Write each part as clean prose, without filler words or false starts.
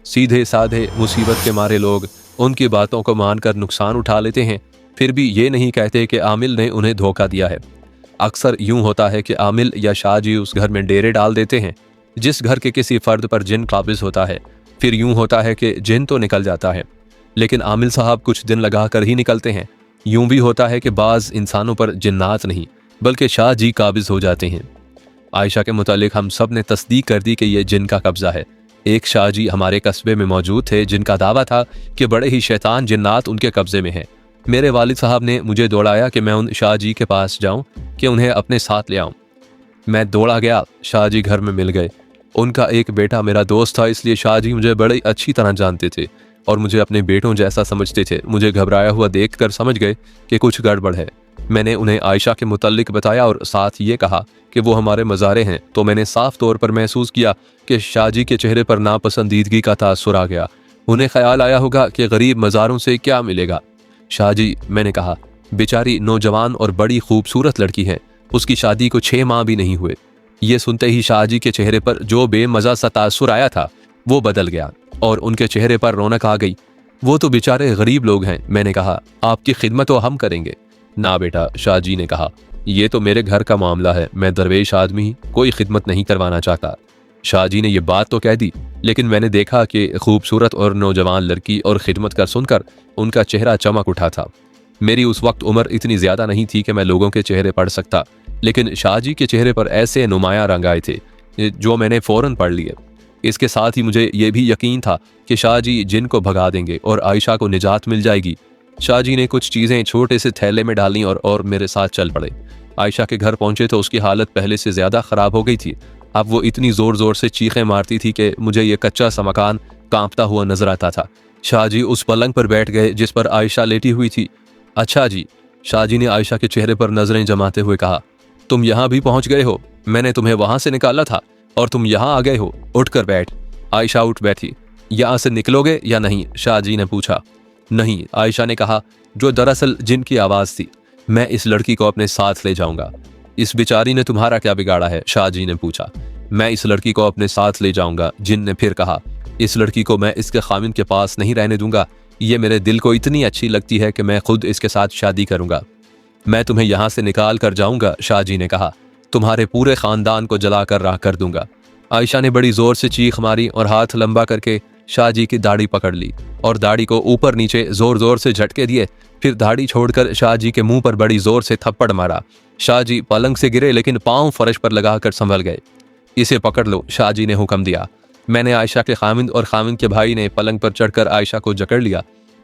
सीधे साधे मुसीबत के मारे लोग उनकी बातों को मानकर नुकसान उठा लेते हैं, फिर भी ये नहीं कहते कि आमिल ने उन्हें धोखा दिया है। अक्सर यूं होता है कि आमिल या शाहजी उस घर में डेरे डाल देते हैं जिस घर के किसी फर्द पर जिन काबिज होता है। फिर यूं होता है कि जिन तो निकल जाता है, लेकिन आमिल साहब कुछ दिन लगा कर ही निकलते हैं। यूं भी होता है कि बाज़ इंसानों पर जिन्नात नहीं बल्कि शाहजी काबिज हो जाते हैं। आयशा के मुतालिक हम सब ने तस्दीक कर दी कि यह जिन का कब्जा है। एक शाहजी हमारे कस्बे में मौजूद थे जिनका दावा था कि बड़े ही शैतान जिन्नात उनके कब्जे में हैं। मेरे वालिद साहब ने मुझे दौड़ाया कि मैं उन शाहजी के पास जाऊं कि उन्हें अपने साथ ले आऊं। मैं दौड़ा गया। शाहजी घर में मिल गए। उनका एक बेटा मेरा दोस्त था, इसलिए शाहजी मुझे बड़ी अच्छी तरह जानते थे और मुझे अपने बेटों जैसा समझते थे। मुझे घबराया हुआ देखकर समझ गए कि कुछ गड़बड़ है। मैंने उन्हें आयशा के मुतल्लिक बताया और साथ ये कहा कि वो हमारे मज़ारे हैं, तो मैंने साफ तौर पर महसूस किया कि शाहजी के चेहरे पर नापसंदीदगी का तासुर आ गया। उन्हें ख्याल आया होगा कि गरीब मज़ारों से क्या मिलेगा। शाहजी, मैंने कहा, बेचारी नौजवान और बड़ी खूबसूरत लड़की है, उसकी शादी को 6 माह भी नहीं हुए। ये सुनते ही शाहजी के चेहरे पर जो बेमज़ा सा तासुर आया था वो बदल गया और उनके चेहरे पर रौनक आ गई। वो तो बेचारे गरीब लोग हैं। मैंने कहा, आपकी खिदमत तो हम करेंगे। ना बेटा, शाहजी ने कहा, ये तो मेरे घर का मामला है। मैं दरवेश आदमी कोई खिदमत नहीं करवाना चाहता। शाहजी ने यह बात तो कह दी, लेकिन मैंने देखा कि खूबसूरत और नौजवान लड़की और खिदमत कर सुनकर उनका चेहरा चमक उठा था। मेरी उस वक्त उम्र इतनी ज़्यादा नहीं थी कि मैं लोगों के चेहरे पढ़ सकता, लेकिन शाहजी के चेहरे पर ऐसे नुमायां रंग आए थे जो मैंने फ़ौरन पढ़ लिए। इसके साथ ही मुझे ये भी यकीन था कि शाहजी जिन को भगा देंगे और आयशा को निजात मिल जाएगी। शाहजी ने कुछ चीज़ें छोटे से थैले में डालीं और मेरे साथ चल पड़े। आयशा के घर पहुंचे तो उसकी हालत पहले से ज़्यादा ख़राब हो गई थी। अब वो इतनी ज़ोर ज़ोर से चीखें मारती थी कि मुझे ये कच्चा सा मकान कांपता हुआ नजर आता था। शाहजी उस पलंग पर बैठ गए जिस पर आयशा लेटी हुई थी। अच्छा जी, शाहजी ने आयशा के चेहरे पर नजरें जमाते हुए कहा, तुम यहाँ भी पहुँच गए हो? मैंने तुम्हें वहाँ से निकाला था और तुम यहाँ आ गए हो। उठकर बैठ। आयशा उठ बैठी। यहाँ से निकलोगे या नहीं? शाहजी ने पूछा। नहीं, आयशा ने कहा, जो दरअसल जिन की आवाज़ थी। मैं इस लड़की को अपने साथ ले जाऊंगा। इस बेचारी ने तुम्हारा क्या बिगाड़ा है? शाहजी ने पूछा। मैं इस लड़की को अपने साथ ले जाऊंगा, जिन ने फिर कहा। इस लड़की को मैं इसके खामिन के पास नहीं रहने दूंगा। ये मेरे दिल को इतनी अच्छी लगती है कि मैं खुद इसके साथ शादी करूंगा। मैं तुम्हें यहाँ से निकाल कर जाऊंगा, शाहजी ने कहा। तुम्हारे पूरे ख़ानदान को जला कर राख कर दूंगा। आयशा ने बड़ी ज़ोर से चीख मारी और हाथ लंबा करके शाहजी की दाढ़ी पकड़ ली और दाढ़ी को ऊपर नीचे ज़ोर ज़ोर से झटके दिए। फिर दाढ़ी छोड़कर शाहजी के मुंह पर बड़ी ज़ोर से थप्पड़ मारा। शाहजी पलंग से गिरे, लेकिन पाँव फर्श पर लगाकर संभल गए। इसे पकड़ लो, शाहजी ने हुक्म दिया। मैंने आयशा के खामिंद और खामिंद के भाई ने पलंग पर चढ़कर आयशा को जकड़ लिया।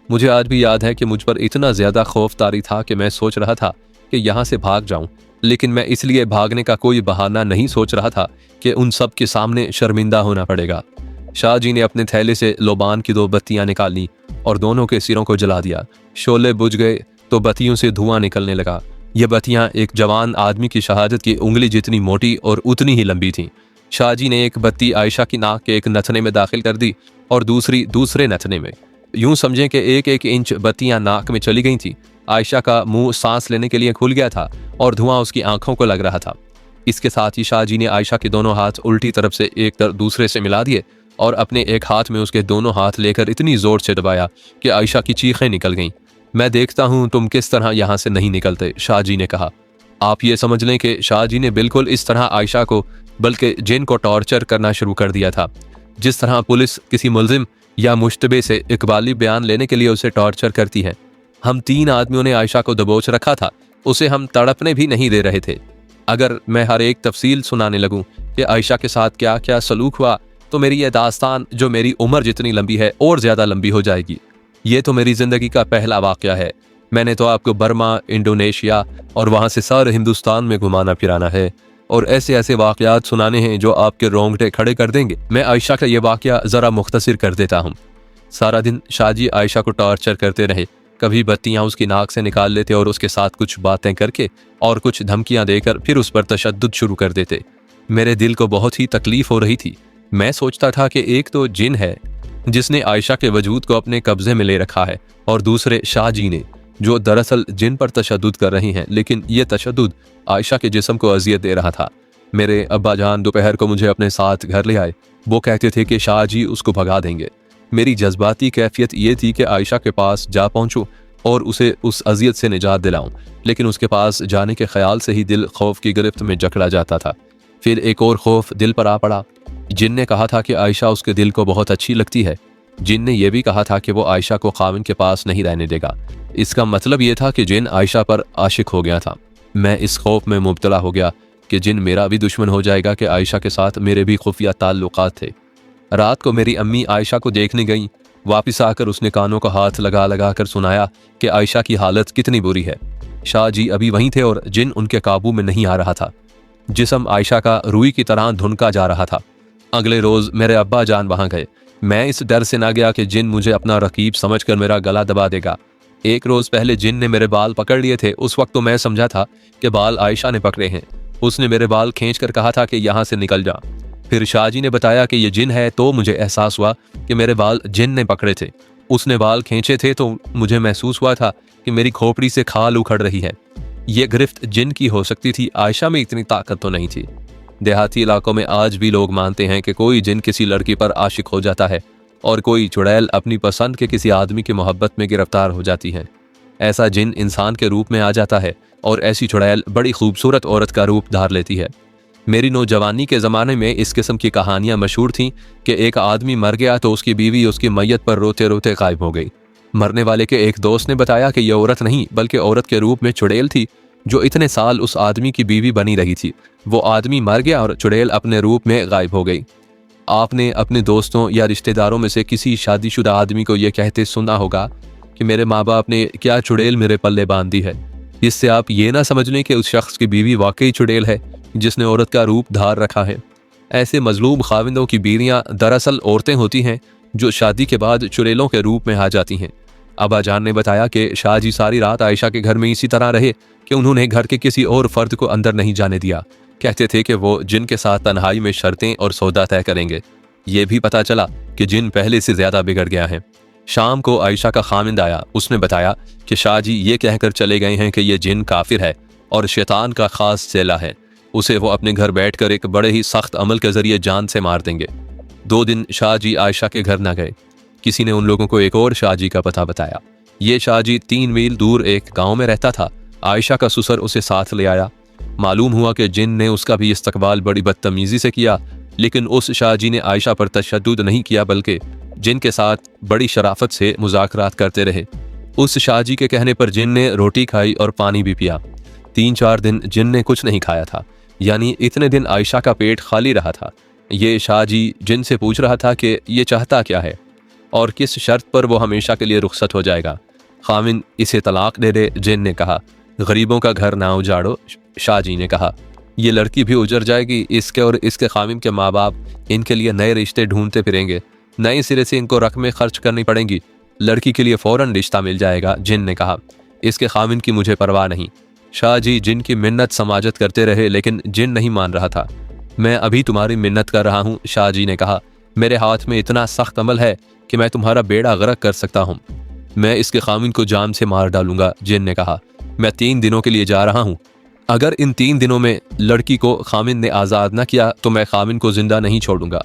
मुझे आज भी याद है कि मुझ पर इतना ज़्यादा खौफ तारी था कि मैं सोच रहा था कि यहाँ से भाग जाऊँ, लेकिन मैं इसलिए भागने का कोई बहाना नहीं सोच रहा था कि उन सब के सामने शर्मिंदा होना पड़ेगा। शाहजी ने अपने थैले से लोबान की 2 बत्तियां निकाली और दोनों के सिरों को जला दिया। शोले बुझ गए तो बत्तियों से धुआं निकलने लगा। ये बत्तियां एक जवान आदमी की शहादत की उंगली जितनी मोटी और उतनी ही लंबी थीं। शाहजी ने एक बत्ती आयशा की नाक के एक नथने में दाखिल कर दी और दूसरी दूसरे नथने में। यूं समझें कि 1-1 इंच बत्तियां नाक में चली गई थीं। आयशा का मुंह सांस लेने के लिए खुल गया था और धुआं उसकी आंखों को लग रहा था। इसके साथ ही शाहजी ने आयशा के दोनों हाथ उल्टी तरफ से एक दूसरे से मिला दिए और अपने एक हाथ में उसके दोनों हाथ लेकर इतनी जोर से दबाया कि आयशा की चीखें निकल गईं। मैं देखता हूं तुम किस तरह यहाँ से नहीं निकलते, शाहजी ने कहा। आप ये समझ लें कि शाहजी ने बिल्कुल इस तरह आयशा को बल्कि जिन को टॉर्चर करना शुरू कर दिया था जिस तरह पुलिस किसी मुल्जिम या मुश्तबे से इकबाली बयान लेने के लिए उसे टॉर्चर करती है। हम 3 आदमियों ने आयशा को दबोच रखा था। उसे हम तड़पने भी नहीं दे रहे थे। अगर मैं हर एक तफसील सुनाने लगूं कि आयशा के साथ क्या क्या सलूक हुआ तो मेरी यह दास्तान, जो मेरी उम्र जितनी लंबी है, और ज़्यादा लंबी हो जाएगी। ये तो मेरी ज़िंदगी का पहला वाक़या है। मैंने तो आपको बर्मा, इंडोनेशिया और वहाँ से सारे हिंदुस्तान में घुमाना फिराना है और ऐसे ऐसे वाक़यात सुनाने हैं जो आपके रोंगटे खड़े कर देंगे। मैं आयशा का ये वाक़या ज़रा मुख्तसर कर देता हूँ। सारा दिन शाहजी आयशा को टॉर्चर करते रहे। कभी बत्तियाँ उसकी नाक से निकाल लेते और उसके साथ कुछ बातें करके और कुछ धमकियाँ देकर फिर उस पर तशद्दुद शुरू कर देते। मेरे दिल को बहुत ही तकलीफ हो रही थी। मैं सोचता था कि एक तो जिन है जिसने आयशा के वजूद को अपने कब्जे में ले रखा है और दूसरे शाहजी ने जो दरअसल जिन पर तशद्दुद कर रही हैं, लेकिन ये तशद्दुद आयशा के जिस्म को अजियत दे रहा था। मेरे अब्बा जान दोपहर को मुझे अपने साथ घर ले आए। वो कहते थे कि शाहजी उसको भगा देंगे। मेरी जज्बाती कैफियत ये थी कि आयशा के पास जा पहुंचूं और उसे उस अजियत से निजात दिलाऊं, लेकिन उसके पास जाने के ख्याल से ही दिल खौफ की गिरफ्त में जकड़ा जाता था। फिर एक और खौफ दिल पर आ पड़ा। जिन ने कहा था कि आयशा उसके दिल को बहुत अच्छी लगती है। जिन ने यह भी कहा था कि वो आयशा को खाविन के पास नहीं रहने देगा। इसका मतलब ये था कि जिन आयशा पर आशिक हो गया था। मैं इस खौफ में मुब्तला हो गया कि जिन मेरा भी दुश्मन हो जाएगा कि आयशा के साथ मेरे भी खुफिया ताल्लुकात थे। रात को मेरी अम्मी आयशा को देखने गई। वापस आकर उसने कानों को हाथ लगा लगा कर सुनाया कि आयशा की हालत कितनी बुरी है। शाह जी अभी वहीं थे और जिन उनके काबू में नहीं आ रहा था। जिस्म आयशा का रुई की तरह धुनका जा रहा था। अगले रोज मेरे अब्बा जान वहां गए। मैं इस डर से ना गया कि जिन मुझे अपना रकीब समझकर मेरा गला दबा देगा। एक रोज पहले जिन ने मेरे बाल पकड़ लिए थे। उस वक्त तो मैं समझा था कि बाल आयशा ने पकड़े हैं। उसने मेरे बाल खींच कर कहा था कि यहाँ से निकल जा। फिर शाहजी ने बताया कि ये जिन है तो मुझे एहसास हुआ कि मेरे बाल जिन ने पकड़े थे। उसने बाल खींचे थे तो मुझे महसूस हुआ था कि मेरी खोपड़ी से खाल उखड़ रही है। ये गिरफ्त जिन की हो सकती थी, आयशा में इतनी ताकत तो नहीं थी। देहाती इलाकों में आज भी लोग मानते हैं कि कोई जिन किसी लड़की पर आशिक हो जाता है और कोई चुड़ैल अपनी पसंद के किसी आदमी की मोहब्बत में गिरफ्तार हो जाती है। ऐसा जिन इंसान के रूप में आ जाता है और ऐसी चुड़ैल बड़ी खूबसूरत औरत का रूप धार लेती है। मेरी नौजवानी के ज़माने में इस किस्म की कहानियां मशहूर थीं कि एक आदमी मर गया तो उसकी बीवी उसकी मैयत पर रोते रोते गायब हो गई। मरने वाले के एक दोस्त ने बताया कि यह औरत नहीं बल्कि औरत के रूप में चुड़ैल थी जो इतने साल उस आदमी की बीवी बनी रही थी। वो आदमी मर गया और चुड़ैल अपने रूप में गायब हो गई। आपने अपने दोस्तों या रिश्तेदारों में से किसी शादीशुदा आदमी को यह कहते सुना होगा कि मेरे माँ बाप ने क्या चुड़ैल मेरे पल्ले बांध दी है। इससे आप ये ना समझ लें कि उस शख्स की बीवी वाकई चुड़ैल है जिसने औरत का रूप धार रखा है। ऐसे मजलूम खाविंदों की बीवियां दरअसल औरतें होती हैं जो शादी के बाद चुड़ैलों के रूप में आ जाती हैं। अब्बा जान ने बताया कि शाह जी सारी रात आयशा के घर में इसी तरह रहे कि उन्होंने घर के किसी और फर्द को अंदर नहीं जाने दिया। कहते थे कि वो जिन के साथ तन्हाई में शर्तें और सौदा तय करेंगे। ये भी पता चला कि जिन पहले से ज्यादा बिगड़ गया है। शाम को आयशा का खामिंद आया। उसने बताया कि शाह जी ये कहकर चले गए हैं कि ये जिन काफिर है और शैतान का खास चेला है। उसे वो अपने घर बैठकर एक बड़े ही सख्त अमल के जरिए जान से मार देंगे। 2 दिन शाह जी आयशा के घर न गए। किसी ने उन लोगों को एक और शाह जी का पता बताया। ये शाह जी 3 मील दूर एक गांव में रहता था। आयशा का ससुर उसे साथ ले आया। मालूम हुआ कि जिन ने उसका भी इस्तकबाल बड़ी बदतमीजी से किया, लेकिन उस शाह जी ने आयशा पर तशद्दुद नहीं किया बल्कि जिन के साथ बड़ी शराफत से मुज़ाकरात करते रहे। उस शाह जी के कहने पर जिन ने रोटी खाई और पानी भी पिया। 3-4 दिन जिन ने कुछ नहीं खाया था, यानी इतने दिन आयशा का पेट खाली रहा था। ये शाह जी जिन से पूछ रहा था कि ये चाहता क्या है और किस शर्त पर वो हमेशा के लिए रुखसत हो जाएगा। खामिन इसे तलाक दे दे। जिन ने कहा गरीबों का घर ना उजाड़ो। शाह जी ने कहा ये लड़की भी उजड़ जाएगी। इसके और इसके खामिन के माँ बाप इनके लिए नए रिश्ते ढूंढते फिरेंगे। नए सिरे से इनको रकमें खर्च करनी पड़ेंगी। लड़की के लिए फौरन रिश्ता मिल जाएगा। जिन ने कहा इसके खामिन की मुझे परवाह नहीं। शाह जी जिन की मिन्नत समाजत करते रहे लेकिन जिन नहीं मान रहा था। मैं अभी तुम्हारी मिन्नत कर रहा हूँ। शाह जी ने कहा मेरे हाथ में इतना सख्त अमल है कि मैं तुम्हारा बेड़ा गर्क कर सकता हूँ। मैं इसके खामिन को जान से मार डालूंगा। जिन ने कहा मैं 3 दिनों के लिए जा रहा हूँ। अगर इन 3 दिनों में लड़की को खामिन ने आज़ाद न किया तो मैं खामिन को जिंदा नहीं छोड़ूंगा।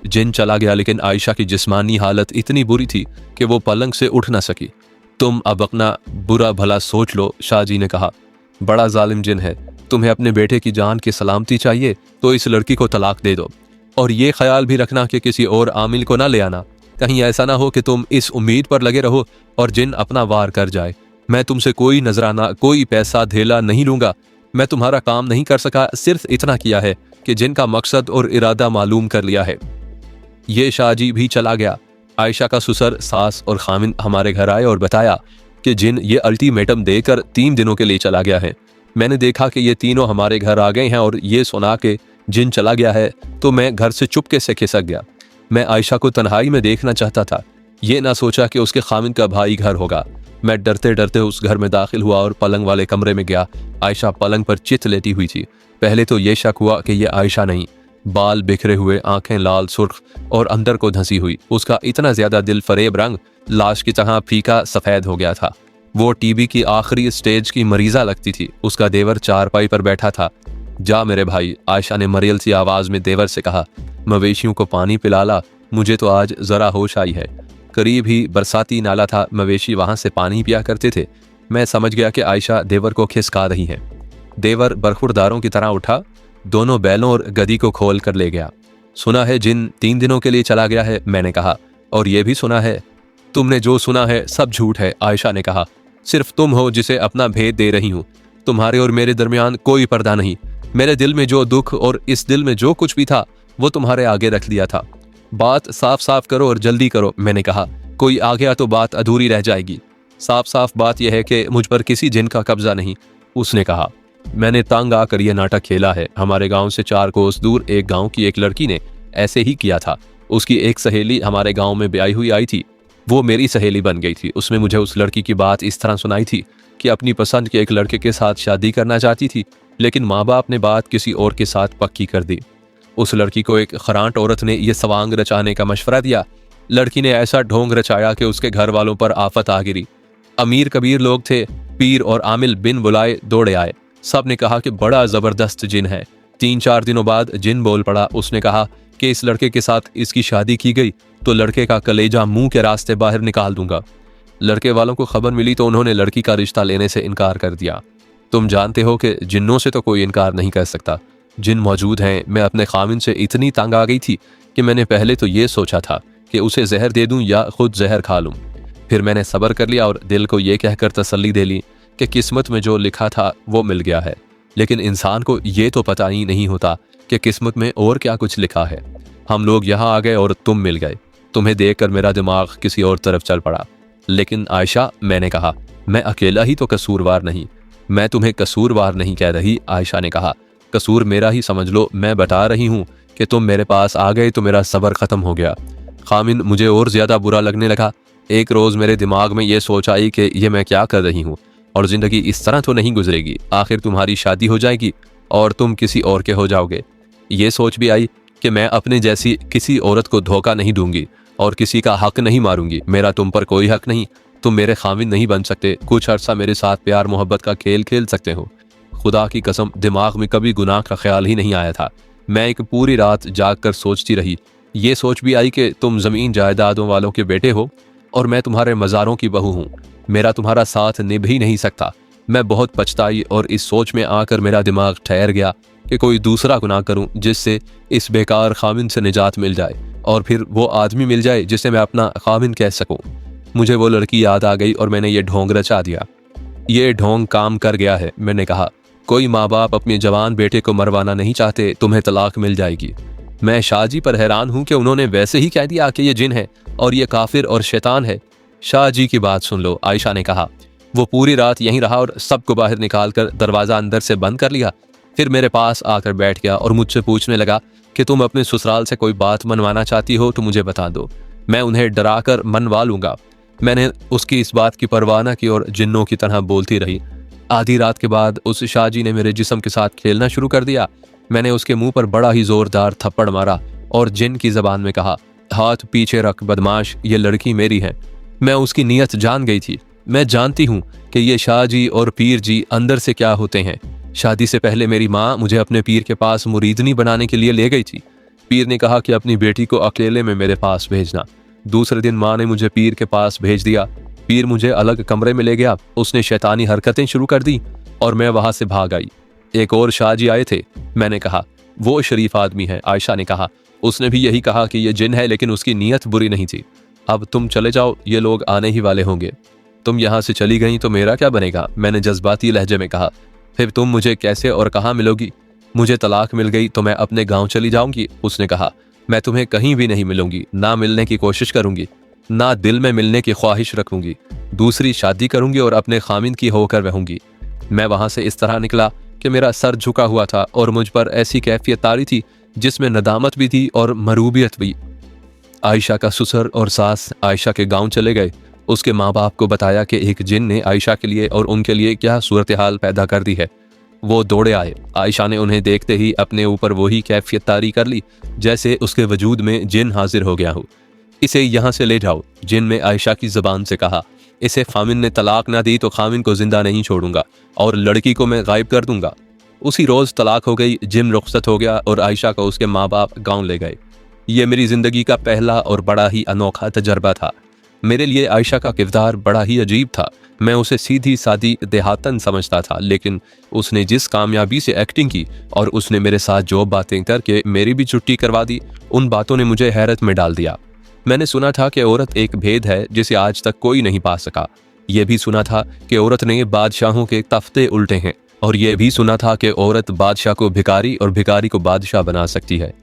जिन चला गया लेकिन आयशा की जिस्मानी हालत इतनी बुरी थी कि वो पलंग से उठ ना सकी। तुम अब अपना बुरा भला सोच लो। शाह जी ने कहा बड़ा जालिम जिन है। तुम्हें अपने बेटे की जान की सलामती चाहिए तो इस लड़की को तलाक दे दो और ये ख्याल भी रखना कि किसी और आमिल को ना ले आना। कहीं ऐसा ना हो कि तुम इस उम्मीद पर लगे रहो और जिन अपना वार कर जाए। मैं तुमसे कोई नजराना कोई पैसा धेला नहीं लूंगा। मैं तुम्हारा काम नहीं कर सका, सिर्फ इतना किया है कि जिनका मकसद और इरादा मालूम कर लिया है। ये शाह जी भी चला गया। आयशा का ससुर, सास और खामिन हमारे घर आए और बताया कि जिन ये अल्टीमेटम देकर 3 दिनों के लिए चला गया है। मैंने देखा कि ये तीनों हमारे घर आ गए हैं और ये सुना के जिन चला गया है तो मैं घर से चुपके से खिसक गया। मैं आयशा को तन्हाई में देखना चाहता था। ये ना सोचा कि उसके खामिन का भाई घर होगा। मैं डरते डरते उस घर में दाखिल हुआ और पलंग वाले कमरे में गया। आयशा पलंग पर चित लेटी हुई थी। पहले तो ये शक हुआ कि यह आयशा नहीं। बाल बिखरे हुए, आंखें लाल सुर्ख और अंदर को धंसी हुई। उसका इतना ज्यादा दिल फरेब रंग लाश की तरह फीका सफेद हो गया था। वो टीबी की आखिरी स्टेज की मरीजा लगती थी। उसका देवर चारपाई पर बैठा था। जा मेरे भाई, आयशा ने मरियल सी आवाज में देवर से कहा, मवेशियों को पानी पिला ला मुझे तो आज जरा होश आई है। करीब ही बरसाती नाला था, मवेशी वहां से पानी पिया करते थे। मैं समझ गया कि आयशा देवर को खिसका रही है। देवर बरखुरदारों की तरह उठा, दोनों बैलों और गधी को खोल कर ले गया। सुना है जिन 3 दिनों के लिए चला गया है, मैंने कहा। और ये भी सुना है। तुमने जो सुना है सब झूठ है, आयशा ने कहा। सिर्फ तुम हो जिसे अपना भेद दे रही हूँ। तुम्हारे और मेरे दरमियान कोई पर्दा नहीं। मेरे दिल में जो दुख और इस दिल में जो कुछ भी था वो तुम्हारे आगे रख दिया था। बात साफ साफ करो और जल्दी करो, मैंने कहा। कोई आ गया तो बात अधूरी रह जाएगी। साफ साफ बात यह है कि मुझ पर किसी जिन का कब्जा नहीं, उसने कहा। मैंने तंग आकर यह नाटक खेला है। हमारे गांव से 4 कोस दूर एक गांव की एक लड़की ने ऐसे ही किया था। उसकी एक सहेली हमारे गांव में ब्याही हुई आई थी। वो मेरी सहेली बन गई थी। उसने मुझे उस लड़की की बात इस तरह सुनाई थी कि अपनी पसंद के एक लड़के के साथ शादी करना चाहती थी, लेकिन माँ बाप ने बात किसी और के साथ पक्की कर दी। उस लड़की को एक खरांट औरत ने यह सवांग रचाने का मशवरा दिया। लड़की ने ऐसा ढोंग रचाया कि उसके घर वालों पर आफत आ गिरी। अमीर कबीर लोग थे। पीर और आमिल बिन बुलाए दौड़े आए। सब ने कहा कि बड़ा जबरदस्त जिन है। 3-4 दिनों बाद जिन बोल पड़ा। उसने कहा कि इस लड़के के साथ इसकी शादी की गई तो लड़के का कलेजा मुंह के रास्ते बाहर निकाल दूंगा। लड़के वालों को खबर मिली तो उन्होंने लड़की का रिश्ता लेने से इनकार कर दिया। तुम जानते हो कि जिन्नों से तो कोई इनकार नहीं कर सकता। जिन मौजूद हैं। मैं अपने खामिन से इतनी तंग आ गई थी कि मैंने पहले तो ये सोचा था कि उसे जहर दे दूं या खुद जहर खा लूं। फिर मैंने सब्र कर लिया और दिल को ये कहकर तसल्ली दे ली कि किस्मत में जो लिखा था वो मिल गया है। लेकिन इंसान को ये तो पता ही नहीं होता कि किस्मत में और क्या कुछ लिखा है। हम लोग यहाँ आ गए और तुम मिल गए। तुम्हें देखकर मेरा दिमाग किसी और तरफ चल पड़ा। लेकिन आयशा, मैंने कहा, मैं अकेला ही तो कसूरवार नहीं। मैं तुम्हें कसूरवार नहीं कह रही, आयशा ने कहा। कसूर मेरा ही समझ लो। मैं बता रही हूँ कि तुम मेरे पास आ गए तो मेरा सब्र खत्म हो गया। खामिन मुझे और ज्यादा बुरा लगने लगा। एक रोज मेरे दिमाग में ये सोच आई कि ये मैं क्या कर रही हूँ और जिंदगी इस तरह तो नहीं गुजरेगी। आखिर तुम्हारी शादी हो जाएगी और तुम किसी और के हो जाओगे। ये सोच भी आई कि मैं अपने जैसी किसी औरत को धोखा नहीं दूंगी और किसी का हक नहीं मारूंगी। मेरा तुम पर कोई हक नहीं। तुम मेरे खामिन नहीं बन सकते। कुछ अर्सा मेरे साथ प्यार मोहब्बत का खेल खेल सकते हो। खुदा की कसम, दिमाग में कभी गुनाह का ख्याल ही नहीं आया था। मैं एक पूरी रात जाग कर सोचती रही। ये सोच भी आई कि तुम जमीन जायदादों वालों के बेटे हो और मैं तुम्हारे मज़ारों की बहू हूँ। मेरा तुम्हारा साथ निभ ही नहीं सकता। मैं बहुत पछताई और इस सोच में आकर मेरा दिमाग ठहर गया कि कोई दूसरा गुनाह करूं जिससे इस बेकार खामिन से निजात मिल जाए और फिर वो आदमी मिल जाए जिसे मैं अपना खामिन कह सकूं। मुझे वो लड़की याद आ गई और मैंने ये ढोंग रचा दिया। ये ढोंग काम कर गया है, मैंने कहा। कोई माँ बाप अपने जवान बेटे को मरवाना नहीं चाहते। तुम्हें तलाक मिल जाएगी। मैं शाहजी पर हैरान हूं कि उन्होंने वैसे ही कह दिया कि ये जिन है और ये काफिर और शैतान है। शाहजी की बात सुन लो, आयशा ने कहा। वो पूरी रात यहीं रहा और सबको बाहर निकाल कर दरवाज़ा अंदर से बंद कर लिया। फिर मेरे पास आकर बैठ गया और मुझसे पूछने लगा कि तुम अपने ससुराल से कोई बात मनवाना चाहती हो तो मुझे बता दो, मैं उन्हें डरा कर मनवा लूँगा। मैंने उसकी इस बात की परवाह न की और जिन्नों की तरह बोलती रही। आधी रात के बाद उस शाहजी ने मेरे जिस्म के साथ खेलना शुरू कर दिया। मैंने उसके मुंह पर बड़ा ही जोरदार थप्पड़ मारा और जिन की ज़बान में कहा, हाथ पीछे रख बदमाश, ये लड़की मेरी है। मैं उसकी नीयत जान गई थी। मैं जानती हूँ कि ये शाहजी और पीर जी अंदर से क्या होते हैं। शादी से पहले मेरी माँ मुझे अपने पीर के पास मुरीदनी बनाने के लिए ले गई थी। पीर ने कहा कि अपनी बेटी को अकेले में मेरे पास भेजना। दूसरे दिन माँ ने मुझे पीर के पास भेज दिया। पीर मुझे अलग कमरे में ले गया। उसने शैतानी हरकतें शुरू कर दी और मैं वहां से भाग आई। एक और शाहजी आए थे, मैंने कहा। वो शरीफ आदमी है, आयशा ने कहा। उसने भी यही कहा कि ये जिन है, लेकिन उसकी नीयत बुरी नहीं थी। अब तुम चले जाओ, ये लोग आने ही वाले होंगे। तुम यहाँ से चली गई तो मेरा क्या बनेगा, मैंने जज्बाती लहजे में कहा। फिर तुम मुझे कैसे और कहाँ मिलोगी? मुझे तलाक मिल गई तो मैं अपने गांव चली जाऊंगी, उसने कहा। मैं तुम्हें कहीं भी नहीं मिलूंगी, ना मिलने की कोशिश करूंगी, ना दिल में मिलने की ख्वाहिश रखूंगी। दूसरी शादी करूंगी और अपने खामिन की होकर रहूंगी। मैं वहां से इस तरह निकला कि मेरा सर झुका हुआ था और मुझ पर ऐसी कैफियत तारी थी जिसमें नदामत भी थी और मरूबियत भी। आयशा का ससुर और सास आयशा के गांव चले गए। उसके माँ बाप को बताया कि एक जिन ने आयशा के लिए और उनके लिए क्या सूरत हाल पैदा कर दी है। वो दौड़े आए। आयशा ने उन्हें देखते ही अपने ऊपर वही कैफियत तारी कर ली जैसे उसके वजूद में जिन हाजिर हो गया हो। इसे यहाँ से ले जाओ, जिन ने आयशा की ज़बान से कहा। इसे खामिन ने तलाक ना दी तो खामिन को जिंदा नहीं छोड़ूंगा और लड़की को मैं गायब कर दूंगा। उसी रोज़ तलाक हो गई। जिन रुखसत हो गया और आयशा को उसके माँ बाप गाँव ले गए। ये मेरी ज़िंदगी का पहला और बड़ा ही अनोखा तजर्बा था। मेरे लिए आयशा का किरदार बड़ा ही अजीब था। मैं उसे सीधी सादी देहातन समझता था, लेकिन उसने जिस कामयाबी से एक्टिंग की और उसने मेरे साथ जो बातें करके मेरी भी छुट्टी करवा दी, उन बातों ने मुझे हैरत में डाल दिया। मैंने सुना था कि औरत एक भेद है जिसे आज तक कोई नहीं पा सका। यह भी सुना था कि औरत ने बादशाहों के तख्ते उल्टे हैं, और यह भी सुना था कि औरत बादशाह को भिखारी और भिखारी को बादशाह बना सकती है।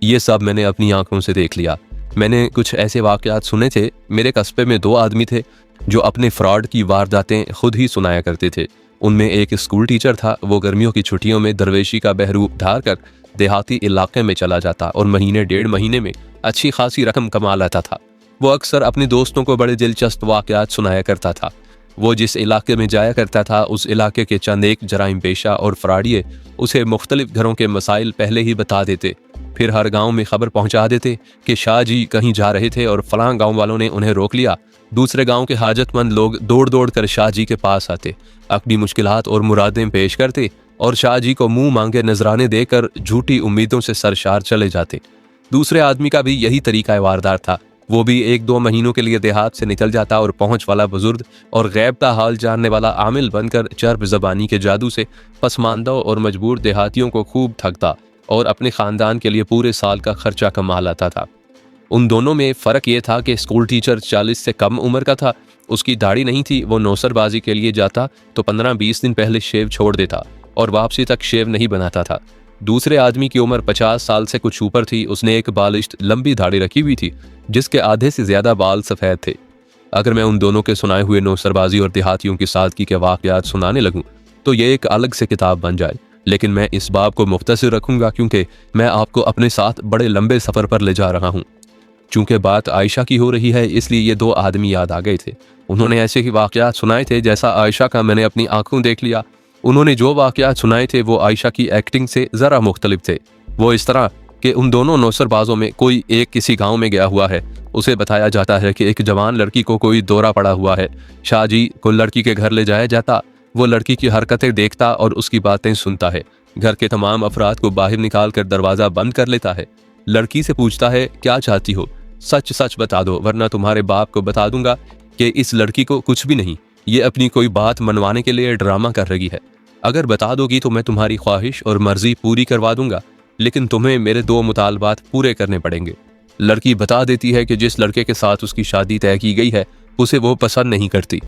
ये सब मैंने अपनी आंखों से देख लिया। मैंने कुछ ऐसे वाकयात सुने थे। मेरे कस्बे में 2 आदमी थे जो अपने फ्रॉड की वारदातें खुद ही सुनाया करते थे। उनमें एक स्कूल टीचर था। वो गर्मियों की छुट्टियों में दरवेशी का बहरूप धार कर देहाती इलाके में चला जाता और महीने 1.5 महीने में अच्छी खासी रकम कमा लेता था। वो अक्सर अपने दोस्तों को बड़े दिलचस्प वाकयात सुनाया करता था। वो जिस इलाके में जाया करता था, उस इलाके के चंद एक जराइम पेशा और फराडिये उसे मुख्तलिफ घरों के मसाइल पहले ही बता देते। फिर हर गांव में खबर पहुंचा देते कि शाह जी कहीं जा रहे थे और फलां गांव वालों ने उन्हें रोक लिया। दूसरे गांव के हाजतमंद लोग दौड़ दौड़ कर शाह जी के पास आते, अपनी मुश्किलात और मुरादें पेश करते और शाह जी को मुंह मांगे नजराने देकर झूठी उम्मीदों से सरशार चले जाते। दूसरे आदमी का भी यही तरीका वारदार था। वो भी 1-2 महीनों के लिए देहात से निकल जाता और पहुंच वाला बुजुर्ग और गैब का हाल जानने वाला आमिल बनकर चर्ब जबानी के जादू से पसमानदा और मजबूर देहातियों को खूब ठगता और अपने खानदान के लिए पूरे साल का खर्चा कमा लाता था। उन दोनों में फ़र्क ये था कि स्कूल टीचर 40 से कम उम्र का था। उसकी दाढ़ी नहीं थी। वो नौसरबाजी के लिए जाता तो 15-20 दिन पहले शेव छोड़ देता और वापसी तक शेव नहीं बनाता था। दूसरे आदमी की उम्र 50 साल से कुछ ऊपर थी। उसने एक बालिश्त लंबी दाढ़ी रखी हुई थी जिसके आधे से ज्यादा बाल सफ़ेद थे। अगर मैं उन दोनों के सुनाए हुए नौसरबाजी और देहातियों की सादगी के वाक़यात सुनाने लगूं तो ये एक अलग से किताब बन जाए, लेकिन मैं इस बाब को मुख्तसर रखूंगा क्योंकि मैं आपको अपने साथ बड़े लंबे सफ़र पर ले जा रहा हूँ। चूंकि बात आयशा की हो रही है, इसलिए ये 2 आदमी याद आ गए थे। उन्होंने ऐसे ही वाक़यात सुनाए थे जैसा आयशा का मैंने अपनी आंखों देख लिया। उन्होंने जो वाक़यात सुनाए थे वो आयशा की एक्टिंग से ज़रा मुख्तलिफ थे। वो इस तरह कि उन दोनों नौसरबाजों में कोई एक किसी गांव में गया हुआ है। उसे बताया जाता है कि एक जवान लड़की को कोई दौरा पड़ा हुआ है। शाह जी को लड़की के घर ले जाया जाता। वो लड़की की हरकतें देखता और उसकी बातें सुनता है। घर के तमाम अफराद को बाहर निकाल कर दरवाज़ा बंद कर लेता है। लड़की से पूछता है, क्या चाहती हो? सच सच बता दो, वरना तुम्हारे बाप को बता दूंगा कि इस लड़की को कुछ भी नहीं, ये अपनी कोई बात मनवाने के लिए ड्रामा कर रही है। अगर बता दोगी तो मैं तुम्हारी ख्वाहिश और मर्जी पूरी करवा दूंगा, लेकिन तुम्हें मेरे 2 मुतालबात पूरे करने पड़ेंगे। लड़की बता देती है कि जिस लड़के के साथ उसकी शादी तय की गई है उसे वो पसंद नहीं करती।